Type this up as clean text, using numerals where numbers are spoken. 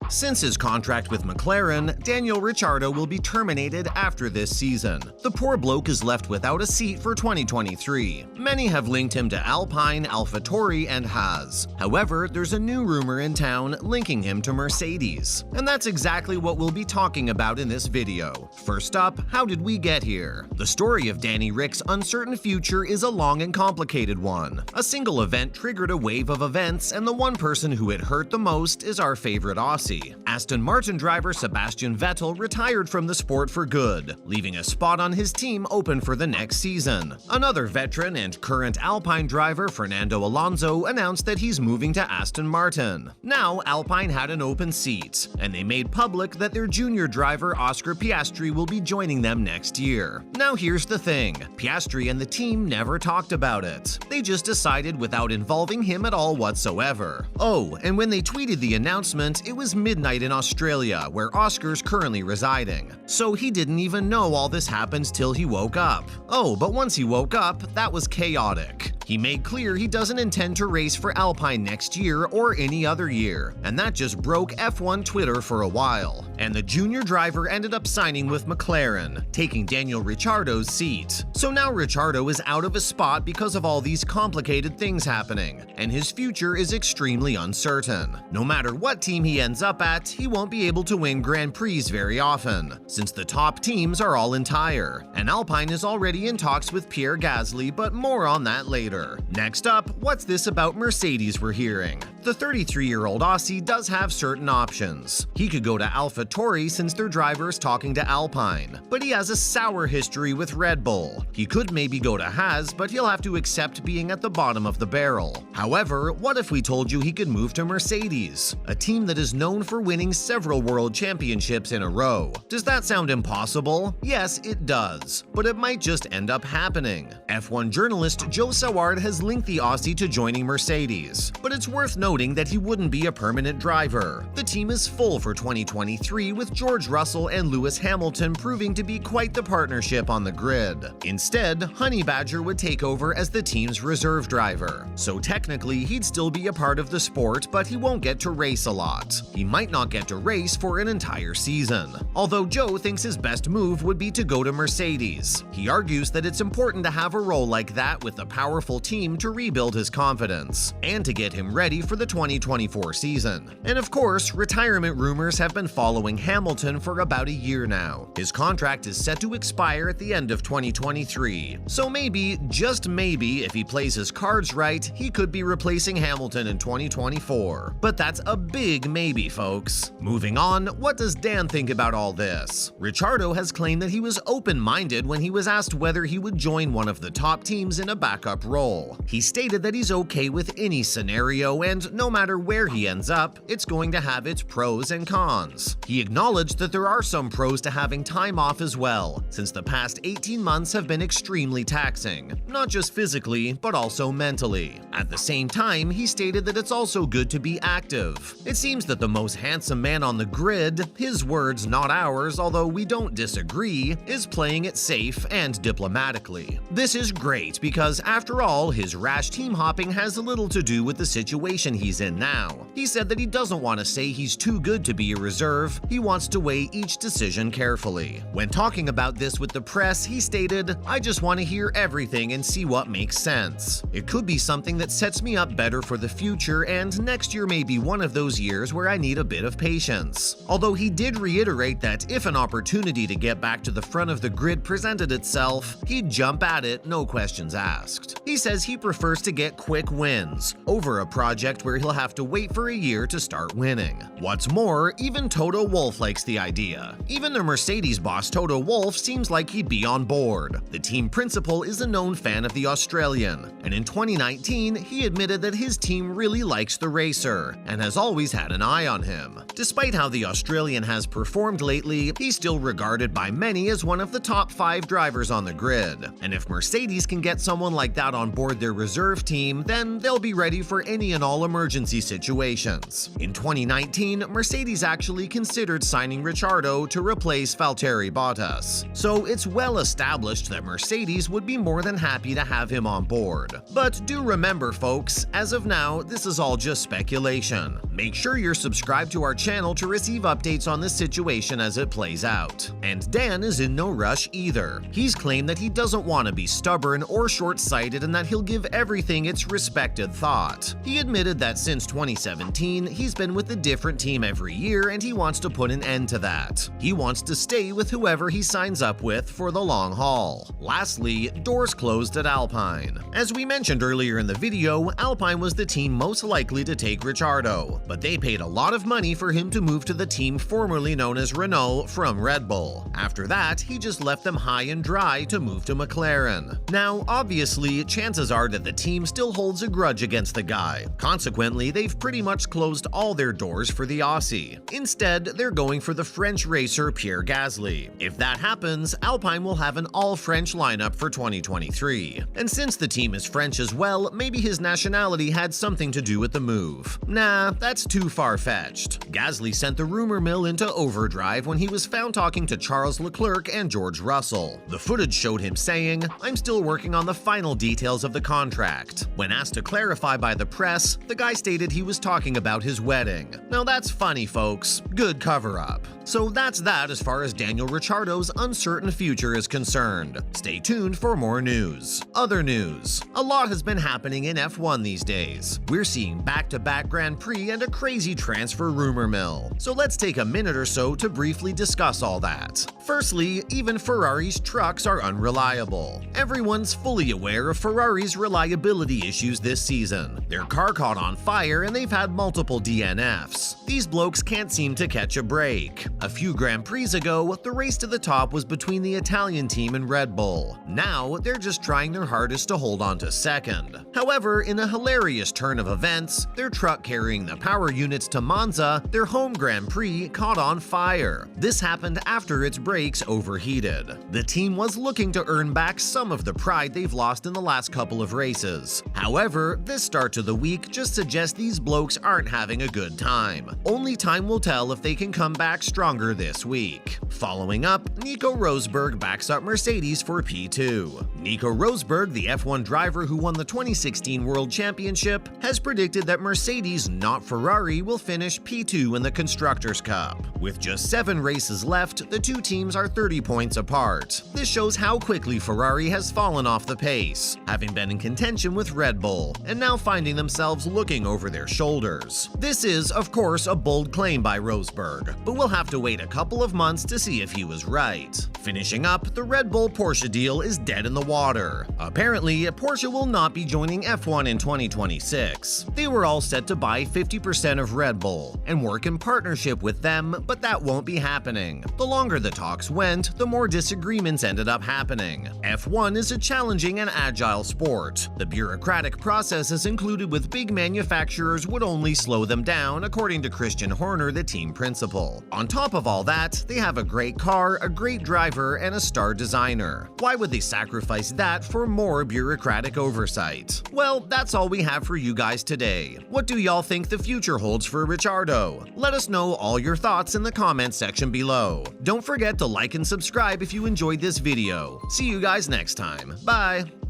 Since his contract with McLaren, Daniel Ricciardo will be terminated after this season. The poor bloke is left without a seat for 2023. Many have linked him to Alpine, AlphaTauri, and Haas. However, there's a new rumor in town linking him to Mercedes. And that's exactly what we'll be talking about in this video. First up, how did we get here? The story of Danny Ric's uncertain future is a long and complicated one. A single event triggered a wave of events, and the one person who it hurt the most is our favorite Aussie. Aston Martin driver Sebastian Vettel retired from the sport for good, leaving a spot on his team open for the next season. Another veteran and current Alpine driver Fernando Alonso announced that he's moving to Aston Martin. Now, Alpine had an open seat, and they made public that their junior driver Oscar Piastri will be joining them next year. Now here's the thing, Piastri and the team never talked about it. They just decided without involving him at all whatsoever. Oh, and when they tweeted the announcement, it was midnight in Australia, where Oscar's currently residing. So he didn't even know all this happened till he woke up. Oh, but once he woke up, that was chaotic. He made clear he doesn't intend to race for Alpine next year or any other year, and that just broke F1 Twitter for a while. And the junior driver ended up signing with McLaren, taking Daniel Ricciardo's seat. So now Ricciardo is out of a spot because of all these complicated things happening, and his future is extremely uncertain. No matter what team he ends up at, he won't be able to win Grand Prix very often, since the top teams are all entire, and Alpine is already in talks with Pierre Gasly, but more on that later. Next up, what's this about Mercedes we're hearing? The 33-year-old Aussie does have certain options. He could go to AlphaTauri since their driver is talking to Alpine, but he has a sour history with Red Bull. He could maybe go to Haas, but he'll have to accept being at the bottom of the barrel. However, what if we told you he could move to Mercedes, a team that is known for winning several world championships in a row? Does that sound impossible? Yes, it does, but it might just end up happening. F1 journalist Joe Saward has linked the Aussie to joining Mercedes, but it's worth noting that he wouldn't be a permanent driver. The team is full for 2023, with George Russell and Lewis Hamilton proving to be quite the partnership on the grid. Instead, Honey Badger would take over as the team's reserve driver, so technically he'd still be a part of the sport, but he won't get to race a lot. He might not get to race for an entire season, although Joe thinks his best move would be to go to Mercedes. He argues that it's important to have a role like that with a powerful team to rebuild his confidence, and to get him ready for the 2024 season. And of course, retirement rumors have been following Hamilton for about a year now. His contract is set to expire at the end of 2023, so maybe, just maybe, if he plays his cards right, he could be replacing Hamilton in 2024. But that's a big maybe, folks. Moving on, what does Dan think about all this? Ricciardo has claimed that he was open-minded when he was asked whether he would join one of the top teams in a backup role. He stated that he's okay with any scenario, and no matter where he ends up, it's going to have its pros and cons. He acknowledged that there are some pros to having time off as well, since the past 18 months have been extremely taxing, not just physically, but also mentally. At the same time, he stated that it's also good to be active. It seems that the most handsome man on the grid, his words not ours, although we don't disagree, is playing it safe and diplomatically. This is great because, after all, his rash team hopping has a little to do with the situation he's in now. He said that he doesn't want to say he's too good to be a reserve, he wants to weigh each decision carefully. When talking about this with the press, he stated, "I just want to hear everything and see what makes sense. It could be something that sets me up better for the future, and next year may be one of those years where I need a bit of patience." Although he did reiterate that if an opportunity to get back to the front of the grid presented itself, he'd jump at it, no questions asked. He says he prefers to get quick wins over a project where he'll have to wait for a year to start winning. What's more, even Toto Wolff likes the idea. Even the Mercedes boss Toto Wolff seems like he'd be on board. The team principal is a known fan of the Australian, and in 2019, he admitted that his team really likes the racer and has always had an eye on him. Despite how the Australian has performed lately, he's still regarded by many as one of the top 5 drivers on the grid. And if Mercedes can get someone like that on board their reserve team, then they'll be ready for any and all emergency situations. In 2019, Mercedes actually considered signing Ricciardo to replace Valtteri Bottas, so it's well established that Mercedes would be more than happy to have him on board. But do remember, folks, as of now, this is all just speculation. Make sure you're subscribed to our channel to receive updates on this situation as it plays out. And Dan is in no rush either. He's claimed that he doesn't want to be stubborn or short-sighted and that he'll give everything its respected thought. He admitted that since 2017, he's been with a different team every year and he wants to put an end to that. He wants to stay with whoever he signs up with for the long haul. Lastly, doors closed at Alpine. As we mentioned earlier in the video, Alpine was the team most likely to take Ricciardo, but they paid a lot of money for him to move to the team formerly known as Renault from Red Bull. After that, he just left them high and dry to move to McLaren. Now, obviously, chances are that the team still holds a grudge against the guy. Consequently, they've pretty much closed all their doors for the Aussie. Instead, they're going for the French racer Pierre Gasly. If that happens, Alpine will have an all-French lineup for 2023. And since the team is French as well, maybe his nationality had something to do with the move. Nah, that's too far-fetched. Gasly sent the rumor mill into overdrive when he was found talking to Charles Leclerc and George Russell. The footage showed him saying, "I'm still working on the final details of the contract." When asked to clarify by the press, the guy stated he was talking about his wedding. Now that's funny, folks. Good cover-up. So that's that as far as Daniel Ricciardo's uncertain future is concerned. Stay tuned for more news. Other news. A lot has been happening in F1 these days. We're seeing back-to-back Grand Prix and a crazy transfer rumor mill. So let's take a minute or so to briefly discuss all that. Firstly, even Ferrari's trucks are unreliable. Everyone's fully aware of Ferrari's reliability issues this season. Their car caught on fire and they've had multiple DNFs. These blokes can't seem to catch a break. A few Grand Prix ago, the race to the top was between the Italian team and Red Bull. Now, they're just trying their hardest to hold on to second. However, in a hilarious turn of events, their truck carrying the power units to Monza, their home Grand Prix, caught on fire. This happened after its brakes overheated. The team was looking to earn back some of the pride they've lost in the last couple of races. However, this start to the week just suggests these blokes aren't having a good time. Only time will tell if they can come back stronger this week. Following up, Nico Rosberg backs up Mercedes for P2. Nico Rosberg, the F1 driver who won the 2016 World Championship, has predicted that Mercedes, not Ferrari, will finish P2 in the Constructors' Cup. With just 7 races left, the two teams are 30 points apart. This shows how quickly Ferrari has fallen off the pace, having been in contention with Red Bull, and now finding themselves looking over their shoulders. This is, of course, a bold claim by Rosberg, but we'll have to wait a couple of months to see if he was right. Finishing up, the Red Bull-Porsche deal is dead in the water. Apparently, Porsche will not be joining F1 in 2026. They were all set to buy 50% of Red Bull and work in partnership with them, but that won't be happening. The longer the talks went, the more disagreements ended up happening. F1 is a challenging and agile sport. The bureaucratic processes included with big manufacturers would only slow them down, according to Christian Horner, the team principal. On top of all that, they have a great car, a great driver, and a star designer. Why would they sacrifice that for more bureaucratic oversight? Well, that's all we have for you guys today. What do y'all think the future holds for Ricciardo? Let us know all your thoughts in the comments section below. Don't forget to like and subscribe if you enjoyed this video. See you guys next time. Bye!